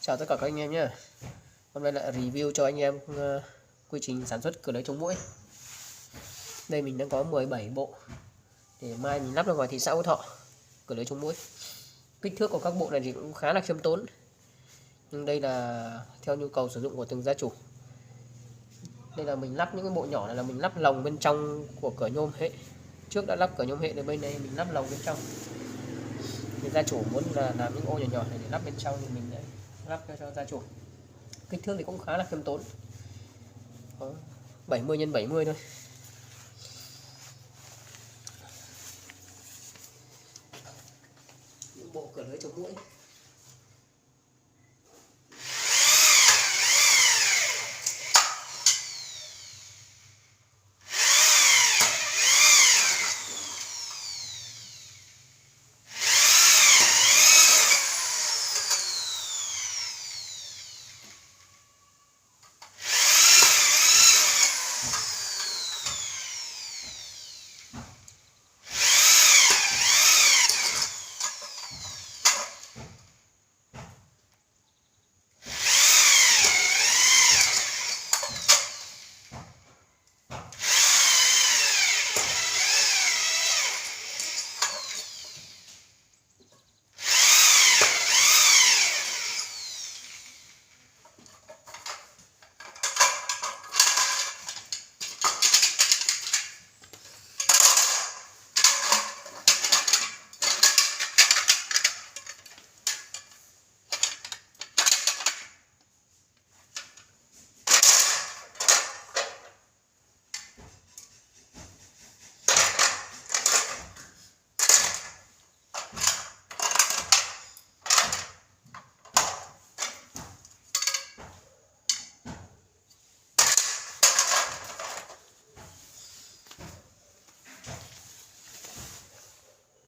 Chào tất cả các anh em nhé. Hôm nay lại review cho anh em quy trình sản xuất cửa lưới chống muỗi. Đây mình đang có 17 bộ để mai mình lắp ra ngoài thị xã Phú Thọ cửa lưới chống muỗi. Kích thước của các bộ này thì cũng khá là khiêm tốn, nhưng đây là theo nhu cầu sử dụng của từng gia chủ. Đây là mình lắp những cái bộ nhỏ này là mình lắp lồng bên trong của cửa nhôm hệ. Trước đã lắp cửa nhôm hệ, đến bên đây mình lắp lồng bên trong. Thì gia chủ muốn là làm những ô nhỏ nhỏ này để lắp bên trong thì mình lắp cho gia chủ. Kích thước thì cũng khá là khiêm tốn, có 70 x 70 thôi. Những bộ cửa lưới chống muỗi